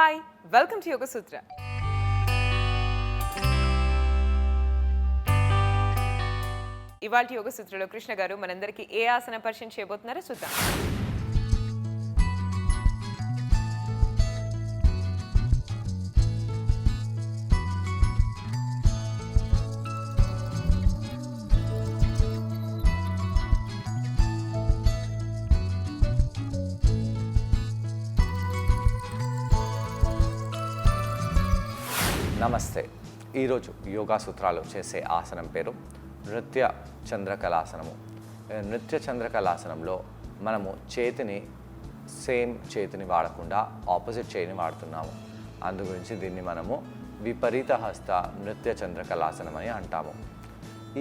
Hi, welcome to యోగ సూత్ర. ఇవాళ యోగ సూత్రలో కృష్ణ గారు మనందరికీ ఏ ఆసన పరిచయం చేయబోతున్నారో చూద్దాం. నమస్తే. ఈరోజు యోగా సూత్రాలు చేసే ఆసనం పేరు నృత్య చంద్రకళాసనము. నృత్య చంద్రకళాసనంలో మనము సేమ్ చేతిని వాడకుండా ఆపోజిట్ చేయిని వాడుతున్నాము. అందు గురించి దీన్ని మనము విపరీత హస్త నృత్య చంద్రకళాసనం అని అంటాము.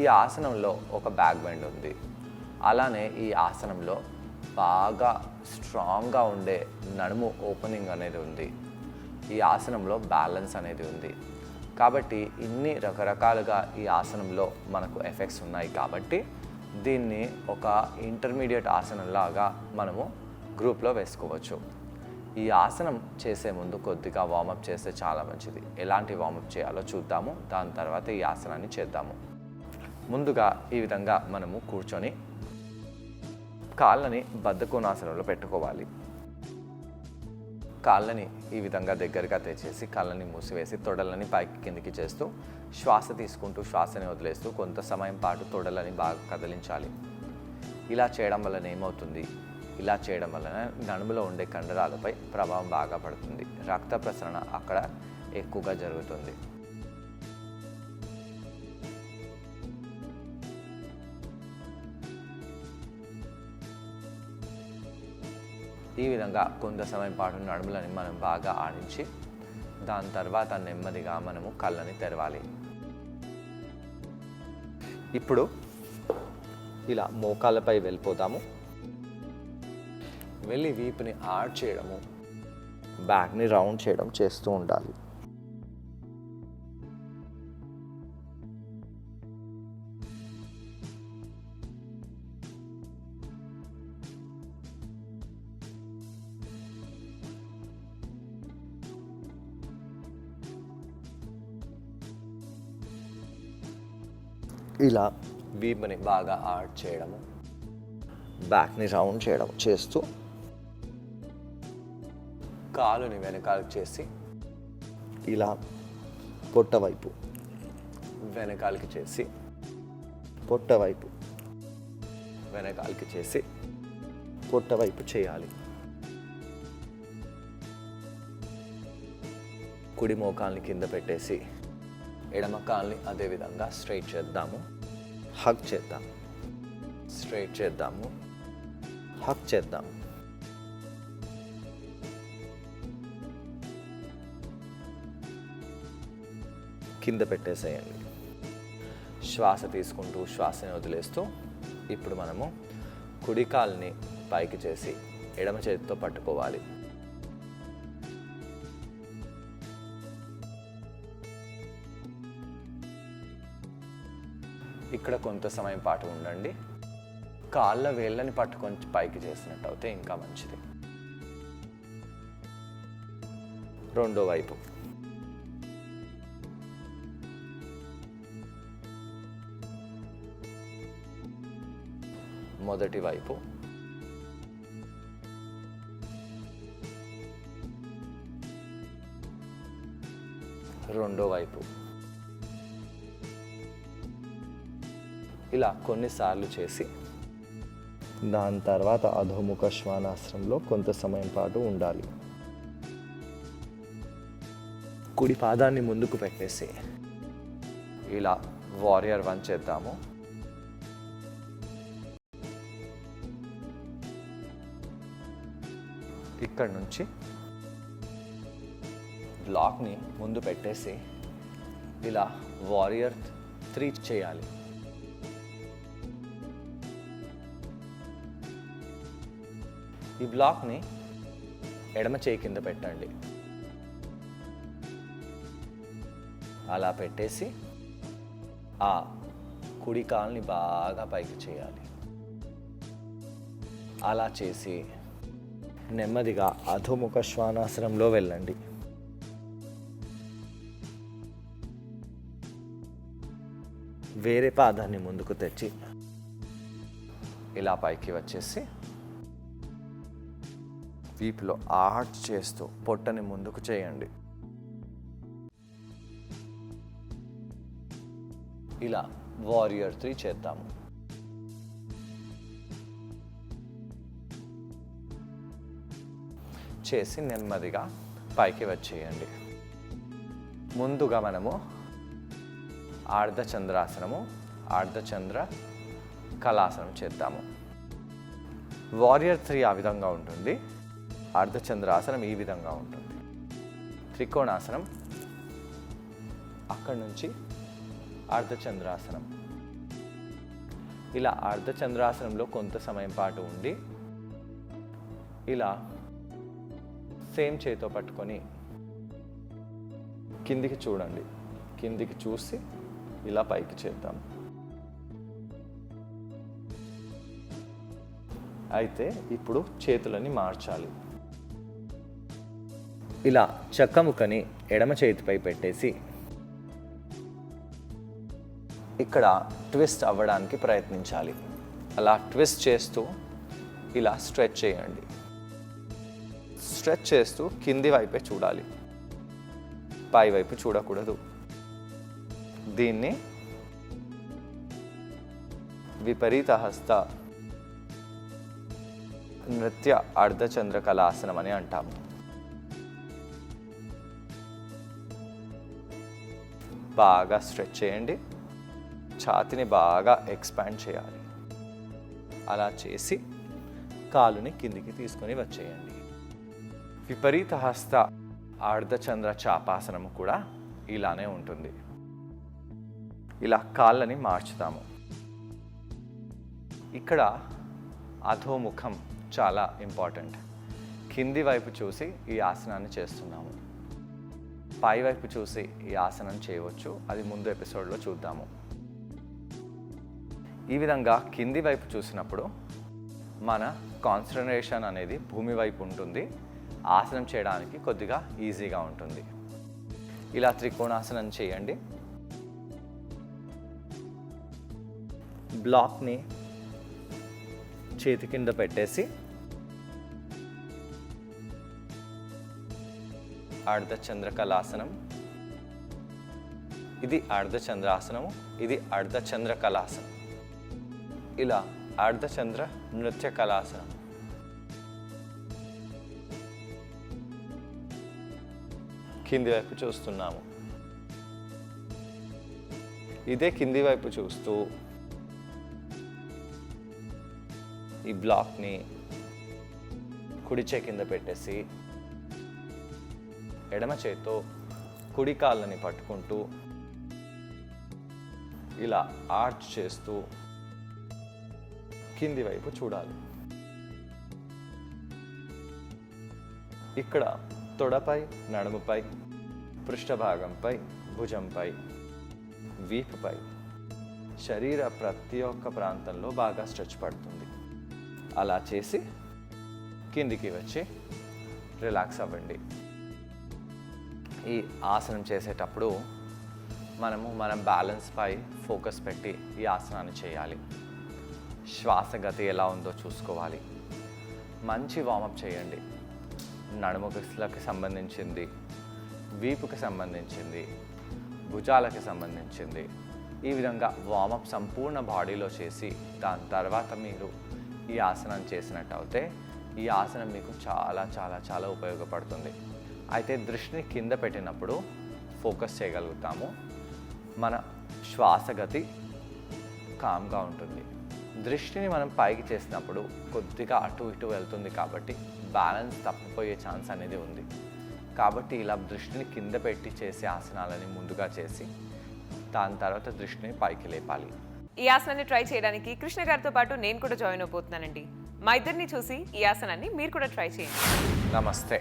ఈ ఆసనంలో ఒక బ్యాక్ బెండ్ ఉంది. అలానే ఈ ఆసనంలో బాగా స్ట్రాంగ్గా ఉండే నడుము ఓపెనింగ్ అనేది ఉంది. ఈ ఆసనంలో బ్యాలెన్స్ అనేది ఉంది. కాబట్టి ఇన్ని రకరకాలుగా ఈ ఆసనంలో మనకు ఎఫెక్ట్స్ ఉన్నాయి. కాబట్టి దీన్ని ఒక ఇంటర్మీడియట్ ఆసనంలాగా మనము గ్రూప్లో వేసుకోవచ్చు. ఈ ఆసనం చేసే ముందు కొద్దిగా వార్మప్ చేస్తే చాలా మంచిది. ఎలాంటి వార్మప్ చేయాలో చూద్దాము. దాని తర్వాత ఈ ఆసనాన్ని చేద్దాము. ముందుగా ఈ విధంగా మనము కూర్చొని కాళ్ళని బద్ధకోణాసనంలో పెట్టుకోవాలి. కాళ్ళని ఈ విధంగా దగ్గరగా తెచ్చేసి కాళ్ళని మూసివేసి తొడలని పైకి కిందికి చేస్తూ శ్వాస తీసుకుంటూ శ్వాసని వదిలేస్తూ కొంత సమయం పాటు తొడలని బాగా కదిలించాలి. ఇలా చేయడం వలన ఏమవుతుంది? ఇలా చేయడం వలన నడుములో ఉండే కండరాలపై ప్రభావం బాగా పడుతుంది. రక్త ప్రసరణ అక్కడ ఎక్కువగా జరుగుతుంది. ఈ విధంగా కొంత సమయం పాటు నడుములని మనం బాగా ఆడించి దాని తర్వాత నెమ్మదిగా మనము కళ్ళని తెరవాలి. ఇప్పుడు ఇలా మోకాళ్ళపై వెళ్ళిపోతాము. వెళ్ళి వీపుని ఆడ్ చేయడము, బ్యాక్ని రౌండ్ చేయడం చేస్తూ ఉండాలి. ఇలా వీపుని బాగా ఆడ్ చేయడము, బ్యాక్ని రౌండ్ చేయడం చేస్తూ కాలుని వెనకాలకు చేసి ఇలా పొట్ట వైపు వెనకాలకి చేసి పొట్ట వైపు వెనకాలకి చేసి పొట్ట వైపు చేయాలి. కుడి మోకాల్ని కింద పెట్టేసి ఎడమ కాల్ని అదేవిధంగా స్ట్రైట్ చేద్దాము. హగ్ చేద్దాము. స్ట్రైట్ చేద్దాము. హగ్ చేద్దాము. కింద పెట్టేసేయండి. శ్వాస తీసుకుంటూ శ్వాసని వదిలేస్తూ ఇప్పుడు మనము కుడి కాల్ని పైకి చేసి ఎడమ చేతితో పట్టుకోవాలి. ఇక్కడ కొంత సమయం పాటు ఉండండి. కాళ్ళ వేళ్ళని పట్టుకొని పైకి చేసినట్టు అయితే ఇంకా మంచిది. రెండో వైపు మొదటి వైపు రెండో వైపు ఇలా కొన్నిసార్లు చేసి దాని తర్వాత అధోముఖ శ్వానాసనంలో కొంత సమయం పాటు ఉండాలి. కుడి పాదాన్ని ముందుకు పెట్టేసి ఇలా వారియర్ 1 చేద్దాము. ఇక్కడ నుంచి బ్లాక్ని ముందు పెట్టేసి ఇలా వారియర్ 3 చేయాలి. ఈ బ్లాక్ని ఎడమ చేయి కింద పెట్టండి. అలా పెట్టేసి ఆ కుడి కాల్ని బాగా పైకి చేయాలి. అలా చేసి నెమ్మదిగా అధోముఖ శ్వానాసనంలో వెళ్ళండి. వేరే పాదాన్ని ముందుకు తెచ్చి ఇలా పైకి వచ్చేసి వీపులో ఆర్చ్ చేస్తూ పొట్టని ముందుకు చేయండి. ఇలా వారియర్ 3 చేద్దాము. చేసి నెమ్మదిగా పైకి వచ్చేయండి. ముందుగా మనము అర్ధచంద్రాసనము, అర్ధచంద్ర కళాసనం చేద్దాము. వారియర్ 3 ఆ విధంగా ఉంటుంది, అర్ధచంద్రాసనం ఈ విధంగా ఉంటుంది. త్రికోణాసనం అక్కడి నుంచి అర్ధచంద్రాసనం. ఇలా అర్ధచంద్రాసనంలో కొంత సమయం పాటు ఉండి ఇలా సేమ్ చేతితో పట్టుకొని కిందికి చూడండి. కిందికి చూసి ఇలా పైకి చేద్దాం. అయితే ఇప్పుడు చేతులని మార్చాలి. ఇలా చక్కముకని ఎడమ చేతిపై పెట్టేసి ఇక్కడ ట్విస్ట్ అవ్వడానికి ప్రయత్నించాలి. అలా ట్విస్ట్ చేస్తూ ఇలా స్ట్రెచ్ చేయండి. స్ట్రెచ్ చేస్తూ కింది వైపే చూడాలి, పై వైపు చూడకూడదు. దీన్ని విపరీత హస్త నృత్య అర్ధచంద్ర కళాసనం అని అంటాము. బాగా స్ట్రెచ్ చేయండి. ఛాతిని బాగా ఎక్స్పాండ్ చేయాలి. అలా చేసి కాలుని కిందికి తీసుకొని వచ్చేయండి. విపరీత హస్త అర్ధచంద్ర చాపాసనము కూడా ఇలానే ఉంటుంది. ఇలా కాళ్ళని మార్చుతాము. ఇక్కడ అధోముఖం చాలా ఇంపార్టెంట్. కింది వైపు చూసి ఈ ఆసనాన్ని చేస్తున్నాము. పై వైపు చూసి ఈ ఆసనం చేయవచ్చు, అది ముందు ఎపిసోడ్లో చూద్దాము. ఈ విధంగా కింది వైపు చూసినప్పుడు మన కాన్సన్ట్రేషన్ అనేది భూమి వైపు ఉంటుంది. ఆసనం చేయడానికి కొద్దిగా ఈజీగా ఉంటుంది. ఇలా త్రికోణాసనం చేయండి. బ్లాక్ని చేతి కింద పెట్టేసి అర్ధచంద్ర కళాసనం. ఇది అర్ధచంద్రాసనము, ఇది అర్ధచంద్ర కళాసనం. ఇలా అర్ధచంద్ర నృత్య కళాసనం. కింది వైపు చూస్తున్నాము. ఇదే కింది వైపు చూస్తూ ఈ బ్లాక్ని కుడి చేయి కింద పెట్టేసి ఎడమ చేత్తో కుడి కాళ్ళని పట్టుకుంటూ ఇలా ఆర్చ్ చేస్తూ కింది వైపు చూడాలి. ఇక్కడ తొడపై, నడుముపై, పృష్ఠభాగంపై, భుజంపై, వీపుపై, శరీర ప్రతి ఒక్క ప్రాంతంలో బాగా స్ట్రెచ్ పడుతుంది. అలా చేసి కిందికి వచ్చి రిలాక్స్ అవ్వండి. ఈ ఆసనం చేసేటప్పుడు మన బ్యాలెన్స్పై ఫోకస్ పెట్టి ఈ ఆసనాన్ని చేయాలి. శ్వాస గతి ఎలా ఉందో చూసుకోవాలి. మంచి వార్మప్ చేయండి. నడుముకి సంబంధించింది, వీపుకి సంబంధించింది, భుజాలకి సంబంధించింది. ఈ విధంగా వార్మప్ సంపూర్ణ బాడీలో చేసి దాని తర్వాత మీరు ఈ ఆసనం చేసినట్టు అయితే ఈ ఆసనం మీకు చాలా చాలా చాలా ఉపయోగపడుతుంది. అయితే దృష్టిని కింద పెట్టినప్పుడు ఫోకస్ చేయగలుగుతాము. మన శ్వాసగతి కామ్గా ఉంటుంది. దృష్టిని మనం పైకి చేసినప్పుడు కొద్దిగా అటు ఇటు వెళ్తుంది కాబట్టి బ్యాలెన్స్ తప్పిపోయే ఛాన్స్ అనేది ఉంది. కాబట్టి ఇలా దృష్టిని కింద పెట్టి చేసే ఆసనాలని ముందుగా చేసి దాని తర్వాత దృష్టిని పైకి లేపాలి. ఈ ఆసనాన్ని ట్రై చేయడానికి కృష్ణ గారితో పాటు నేను కూడా జాయిన్ అయిపోతున్నానండి. మా ఇద్దరిని చూసి ఈ ఆసనాన్ని మీరు కూడా ట్రై చేయండి. నమస్తే.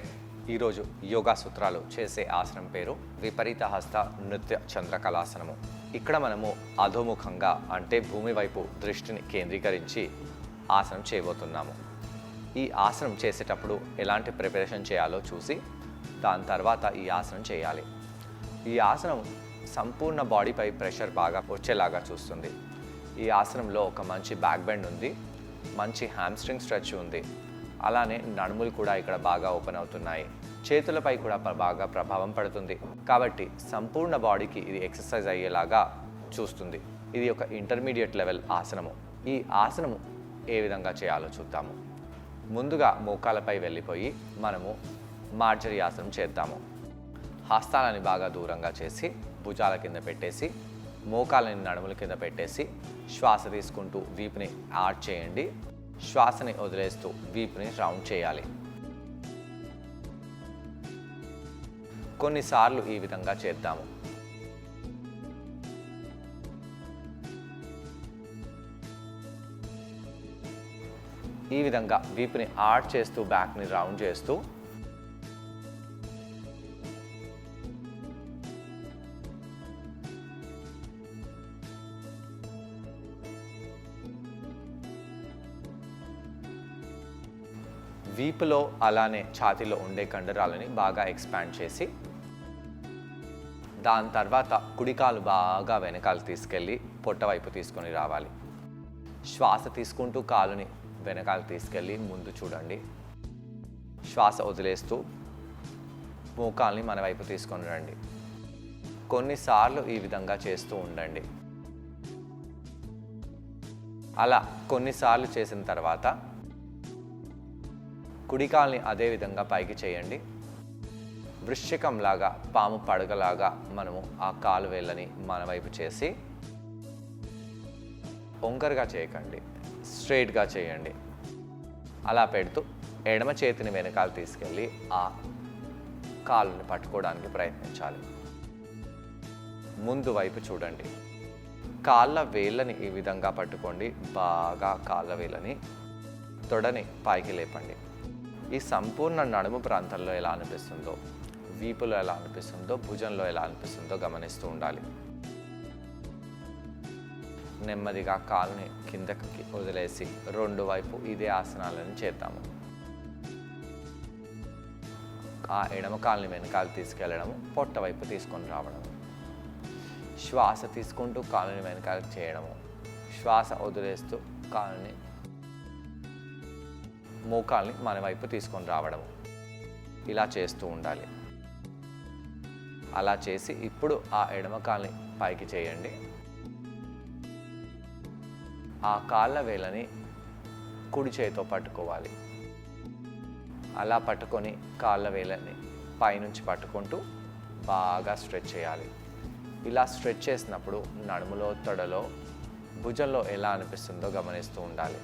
ఈరోజు యోగా సూత్రాలు చేసే ఆసనం పేరు విపరీత హస్త నృత్య చంద్రకళాసనము. ఇక్కడ మనము అధోముఖంగా అంటే భూమి వైపు దృష్టిని కేంద్రీకరించి ఆసనం చేయబోతున్నాము. ఈ ఆసనం చేసేటప్పుడు ఎలాంటి ప్రిపరేషన్ చేయాలో చూసి దాని తర్వాత ఈ ఆసనం చేయాలి. ఈ ఆసనం సంపూర్ణ బాడీపై ప్రెషర్ బాగా వచ్చేలాగా చూస్తుంది. ఈ ఆసనంలో ఒక మంచి బ్యాక్ బెండ్ ఉంది, మంచి హ్యామ్స్ట్రింగ్ స్ట్రెచ్ ఉంది, అలానే నడుములు కూడా ఇక్కడ బాగా ఓపెన్ అవుతున్నాయి, చేతులపై కూడా బాగా ప్రభావం పడుతుంది. కాబట్టి సంపూర్ణ బాడీకి ఇది ఎక్సర్సైజ్ అయ్యేలాగా చూస్తుంది. ఇది ఒక ఇంటర్మీడియట్ లెవెల్ ఆసనము. ఈ ఆసనము ఏ విధంగా చేయాలో చూద్దాము. ముందుగా మోకాలపై వెళ్ళిపోయి మనము మార్జరీ ఆసనం చేద్దాము. హస్తాలని బాగా దూరంగా చేసి భుజాల కింద పెట్టేసి మోకాలని నడుముల కింద పెట్టేసి శ్వాస తీసుకుంటూ వీపుని ఆర్చ్ చేయండి. శ్వాసని వదిలేస్తూ వీపుని రౌండ్ చేయాలి. కొన్నిసార్లు ఈ విధంగా చేద్దాము. ఈ విధంగా వీపుని ఆర్చ్ చేస్తూ బ్యాక్ని రౌండ్ చేస్తూ వీపులో అలానే ఛాతీలో ఉండే కండరాలని బాగా ఎక్స్పాండ్ చేసి దాని తర్వాత కుడికాలు బాగా వెనకాల తీసుకెళ్ళి పొట్ట వైపు తీసుకొని రావాలి. శ్వాస తీసుకుంటూ కాలుని వెనకాల తీసుకెళ్ళి ముందు చూడండి. శ్వాస వదిలేస్తూ మోకాల్ని మన వైపు తీసుకొని రండి. కొన్నిసార్లు ఈ విధంగా చేస్తూ ఉండండి. అలా కొన్నిసార్లు చేసిన తర్వాత కుడికాల్ని అదే విధంగా పైకి చేయండి. వృశ్చికంలాగా పాము పడగలాగా మనము ఆ కాలు వేళ్ళని మన వైపు చేసి వంకరగా చేయకండి, స్ట్రైట్గా చేయండి. అలా పెడుతూ ఎడమ చేతిని వెనకాల తీసుకెళ్ళి ఆ కాలుని పట్టుకోవడానికి ప్రయత్నించాలి. ముందు వైపు చూడండి. కాళ్ళ వేళ్ళని ఈ విధంగా పట్టుకోండి. బాగా కాళ్ళ వేళ్ళని తొడని పైకి లేపండి. ఈ సంపూర్ణ నడుము ప్రాంతంలో ఎలా అనిపిస్తుందో, వీపులో ఎలా అనిపిస్తుందో, భుజంలో ఎలా అనిపిస్తుందో గమనిస్తూ ఉండాలి. నెమ్మదిగా కాలుని కిందకి వదిలేసి రెండు వైపు ఇదే ఆసనాలను చేద్దాము. ఆ ఎడమ కాలుని వెనకాల తీసుకెళ్ళడము, పొట్ట వైపు తీసుకొని రావడము. శ్వాస తీసుకుంటూ కాలుని వెనకాలకు చేయడము, శ్వాస వదిలేస్తూ కాలుని మోకాల్ని మన వైపు తీసుకొని రావడము. ఇలా చేస్తూ ఉండాలి. అలా చేసి ఇప్పుడు ఆ ఎడమ కాల్ని పైకి చేయండి. ఆ కాళ్ళ వేళ్ళని కుడి చేతితో పట్టుకోవాలి. అలా పట్టుకొని కాళ్ళ వేళ్ళని పైనుంచి పట్టుకుంటూ బాగా స్ట్రెచ్ చేయాలి. ఇలా స్ట్రెచ్ చేసినప్పుడు నడుములో, తొడలో, భుజంలో ఎలా అనిపిస్తుందో గమనిస్తూ ఉండాలి.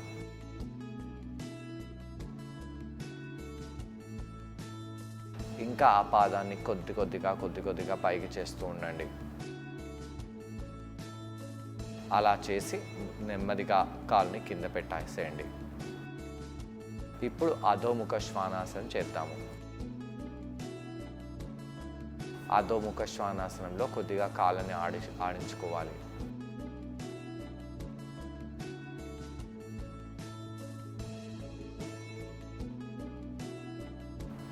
ఇంకా ఆ పాదాన్ని కొద్ది కొద్దిగా పైకి చేస్తూ ఉండండి. అలా చేసి నెమ్మదిగా కాలుని కింద పెట్టేసేయండి. ఇప్పుడు అధోముఖ శ్వానాసనం చేద్దాము. అధోముఖ శ్వానాసనంలో కొద్దిగా కాళ్ళని ఆడించుకోవాలి.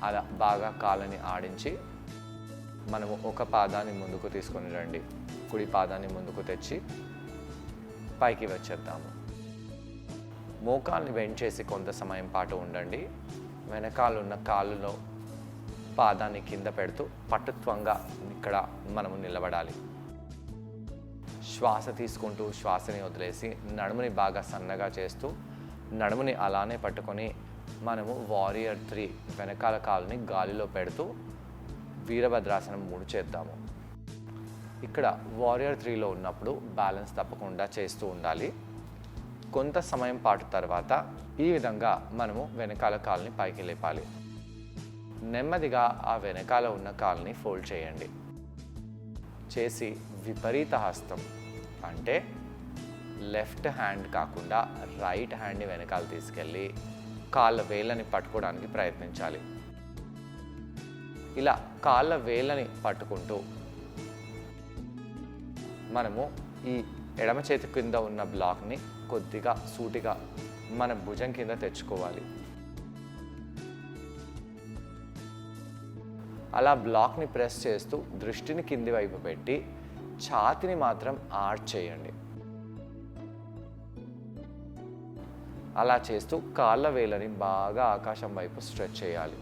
అలా బాగా కాళ్ళని ఆడించి మనము ఒక పాదాన్ని ముందుకు తీసుకొని రండి. కుడి పాదాన్ని ముందుకు తెచ్చి పైకి వచ్చేద్దాము. మోకాల్ని బెండ్ చేసి కొంత సమయం పాటు ఉండండి. వెనకాలన్న కాళ్ళలో పాదాన్ని కింద పెడుతూ పటుత్వంగా ఇక్కడ మనము నిలబడాలి. శ్వాస తీసుకుంటూ శ్వాసని వదిలేసి నడుముని బాగా సన్నగా చేస్తూ నడుముని అలానే పట్టుకొని మనము వారియర్ 3 వెనకాల కాలుని గాలిలో పెడుతూ వీరభద్రాసనం 3 చేద్దాము. ఇక్కడ వారియర్ 3లో ఉన్నప్పుడు బ్యాలెన్స్ తప్పకుండా చేస్తూ ఉండాలి. కొంత సమయం పాటు తర్వాత ఈ విధంగా మనము వెనకాల కాలుని పైకి లేపాలి. నెమ్మదిగా ఆ వెనకాల ఉన్న కాలుని ఫోల్డ్ చేయండి. చేసి విపరీత హస్తం అంటే లెఫ్ట్ హ్యాండ్ కాకుండా రైట్ హ్యాండ్ని వెనకాల తీసుకెళ్ళి కాళ్ళ వేళ్ళని పట్టుకోవడానికి ప్రయత్నించాలి. ఇలా కాళ్ళ వేళ్ళని పట్టుకుంటూ మనము ఈ ఎడమ చేతి కింద ఉన్న బ్లాక్ని కొద్దిగా సూటిగా మన భుజం కింద తెచ్చుకోవాలి. అలా బ్లాక్ని ప్రెస్ చేస్తూ దృష్టిని కింది వైపు పెట్టి ఛాతిని మాత్రం ఆర్చ్ చేయండి. అలా చేస్తూ కాళ్ళ వేళ్ళని బాగా ఆకాశం వైపు స్ట్రెచ్ చేయాలి.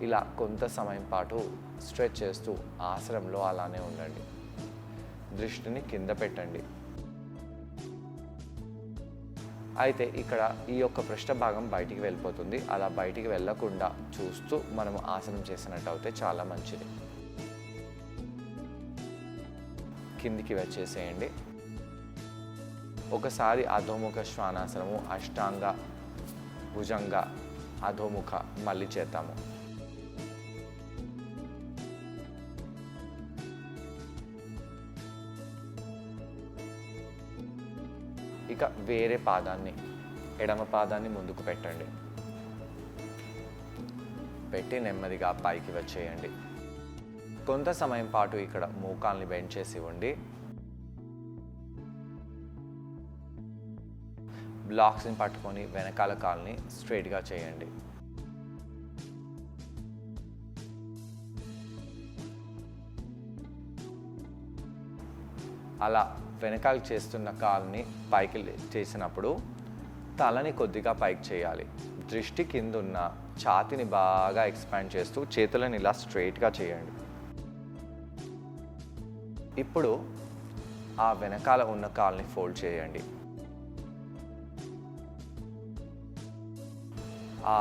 ఇలా కొంత సమయం పాటు స్ట్రెచ్ చేస్తూ ఆసనంలో అలానే ఉండండి. దృష్టిని కింద పెట్టండి. అయితే ఇక్కడ ఈ యొక్క పృష్ఠ భాగం బయటికి వెళ్ళిపోతుంది. అలా బయటికి వెళ్ళకుండా చూస్తూ మనము ఆసనం చేసినట్టు అయితే చాలా మంచిది. కిందికి వచ్చేసేయండి. ఒకసారి అధోముఖ శ్వానాసనము, అష్టాంగ, భుజంగ, అధోముఖ మళ్ళీ చేద్దాము. ఇక వేరే పాదాన్ని, ఎడమ పాదాన్ని ముందుకు పెట్టండి. పెట్టి నెమ్మదిగా పైకి వచ్చేయండి. కొంత సమయం పాటు ఇక్కడ మోకాల్ని బెండ్ చేసి ఉండి బ్లాక్స్ని పట్టుకొని వెనకాల కాల్ని స్ట్రైట్గా చేయండి. అలా వెనకాల చేస్తున్న కాల్ని పైకి చేసినప్పుడు తలని కొద్దిగా పైకి చేయాలి. దృష్టి కింద ఉన్న ఛాతిని బాగా ఎక్స్పాండ్ చేస్తూ చేతులను ఇలా స్ట్రైట్గా చేయండి. ఇప్పుడు ఆ వెనకాల ఉన్న కాల్ని ఫోల్డ్ చేయండి. ఆ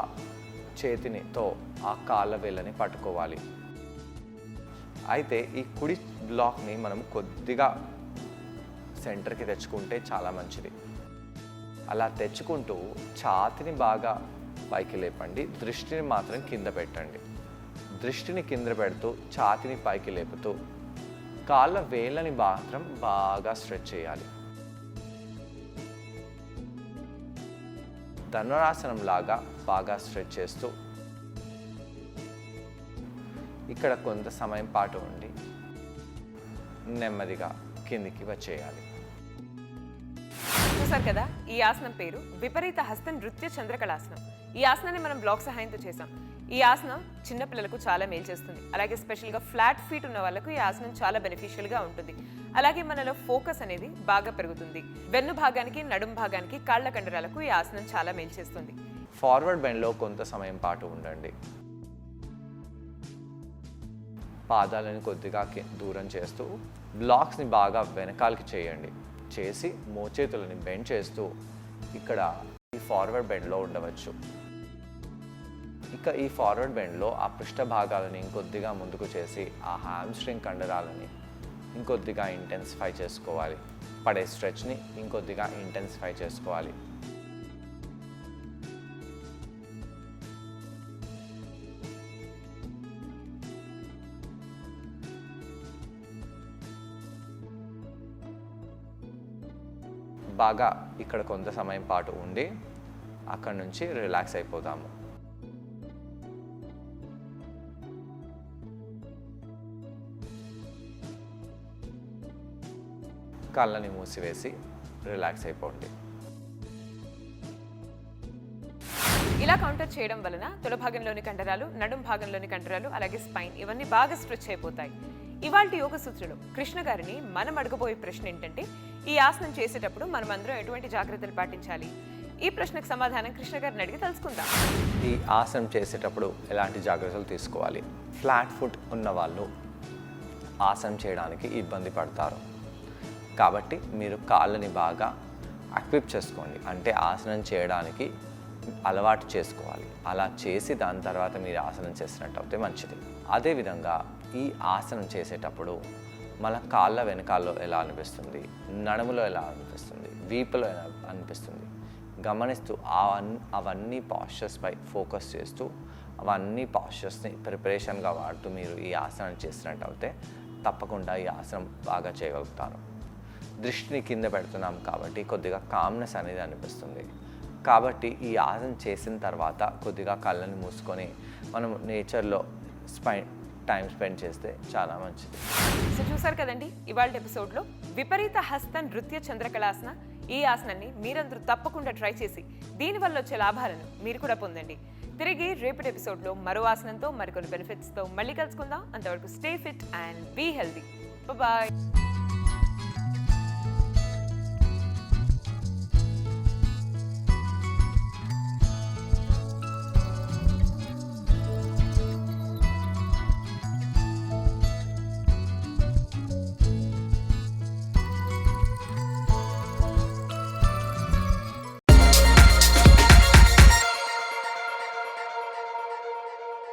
చేతినితో ఆ కాళ్ళ వేళ్ళని పట్టుకోవాలి. అయితే ఈ కుడి బ్లాక్ని మనం కొద్దిగా సెంటర్కి తెచ్చుకుంటే చాలా మంచిది. అలా తెచ్చుకుంటూ ఛాతిని బాగా పైకి లేపండి. దృష్టిని మాత్రం కింద పెట్టండి. దృష్టిని కింద పెడుతూ ఛాతిని పైకి లేపుతూ కాళ్ళ వేళ్ళని మాత్రం బాగా స్ట్రెచ్ చేయాలి. ధనురాసనం లాగా బాగా స్ట్రెచ్ చేస్తూ ఇక్కడ కొంత సమయం పాటు ఉండి నెమ్మదిగా కిందికి వచ్చేయాలి. చూసారు కదా, ఈ ఆసనం పేరు విపరీత హస్త నృత్య చంద్రకళాసనం. ఈ ఆసనాన్ని మనం బ్లాక్ సహాయంతో చేసాం. ఈ ఆసనం చిన్నపిల్లలకు చాలా మేలు చేస్తుంది. అలాగే స్పెషల్గా ఫ్లాట్ ఫీట్ ఉన్న వాళ్ళకు ఈ ఆసనం చాలా బెనిఫిషియల్గా ఉంటుంది. అలాగే మనలో ఫోకస్ అనేది బాగా పెరుగుతుంది. వెన్ను భాగానికి, నడుం భాగానికి, కాళ్ళ కండరాలకు ఈ ఆసనం చాలా మేలు చేస్తుంది. ఫార్వర్డ్ బెండ్లో కొంత సమయం పాటు ఉండండి. పాదాలను కొద్దిగా దూరం చేస్తూ బ్లాక్స్ని బాగా వెనకాలకి చేయండి. చేసి మోచేతులని బెండ్ చేస్తూ ఇక్కడ ఈ ఫార్వర్డ్ బెండ్లో ఉండవచ్చు. ఇక ఈ ఫార్వర్డ్ బెండ్లో ఆ పృష్ఠ భాగాలని ఇంకొద్దిగా ముందుకు చేసి ఆ హ్యామ్స్ట్రింగ్ కండరాలని ఇంకొద్దిగా ఇంటెన్సిఫై చేసుకోవాలి. పడే స్ట్రెచ్ని ఇంకొద్దిగా ఇంటెన్సిఫై చేసుకోవాలి. బాగా ఇక్కడ కొంత సమయం పాటు ఉండి అక్కడి నుంచి రిలాక్స్ అయిపోదాము. కళ్ళని మూసివేసి రిలాక్స్ అయిపోండి. ఇలా కౌంటర్ చేయడం వలన తొడ భాగంలోని కండరాలు, నడుం భాగంలోని కండరాలు, అలాగే స్పైన్ ఇవన్నీ బాగా స్ట్రెచ్ అయిపోతాయి. ఇవాల్టి యోగ సూత్రులు కృష్ణ గారిని మనం అడగబోయే ప్రశ్న ఏంటంటే, ఈ ఆసనం చేసేటప్పుడు మనం అందరం ఎటువంటి జాగ్రత్తలు పాటించాలి? ఈ ప్రశ్నకు సమాధానం కృష్ణ గారిని అడిగి తెలుసుకుందాం. ఈ ఆసనం చేసేటప్పుడు ఎలాంటి జాగ్రత్తలు తీసుకోవాలి? ఫ్లాట్ ఫుట్ ఉన్న వాళ్ళు ఆసనం చేయడానికి ఇబ్బంది పడతారు. కాబట్టి మీరు కాళ్ళని బాగా అక్విప్ చేసుకోండి. అంటే ఆసనం చేయడానికి అలవాటు చేసుకోవాలి. అలా చేసి దాని తర్వాత మీరు ఆసనం చేసినట్టు అయితే మంచిది. అదేవిధంగా ఈ ఆసనం చేసేటప్పుడు మన కాళ్ళ వెనకాల్లో ఎలా అనిపిస్తుంది, నడుములో ఎలా అనిపిస్తుంది, వీపులో ఎలా అనిపిస్తుంది గమనిస్తూ అవన్నీ పాస్చర్స్పై ఫోకస్ చేస్తూ అవన్నీ పాస్చర్స్ని ప్రిపరేషన్గా వాడుతూ మీరు ఈ ఆసనం చేసినట్టు అయితే తప్పకుండా ఈ ఆసనం బాగా చేయగలుగుతారు. దృష్టిని కింద పెడుతున్నాం కాబట్టి కొద్దిగా కామ్నెస్ అనేది అనిపిస్తుంది. కాబట్టి ఈ ఆసనం చేసిన తర్వాత కొద్దిగా కళ్ళని మూసుకొని మనం నేచర్లో టైం స్పెండ్ చేస్తే చాలా మంచిది. సో చూసారు కదండి, ఇవాళ ఎపిసోడ్లో విపరీత హస్త నృత్య చంద్రకళాసన, ఈ ఆసనాన్ని మీరందరూ తప్పకుండా ట్రై చేసి దీనివల్ల వచ్చే లాభాలను మీరు కూడా పొందండి. తిరిగి రేపటి ఎపిసోడ్లో మరో ఆసనంతో మరికొన్ని బెనిఫిట్స్తో మళ్ళీ కలుసుకుందాం. అంతవరకు stay fit and be healthy. Bye.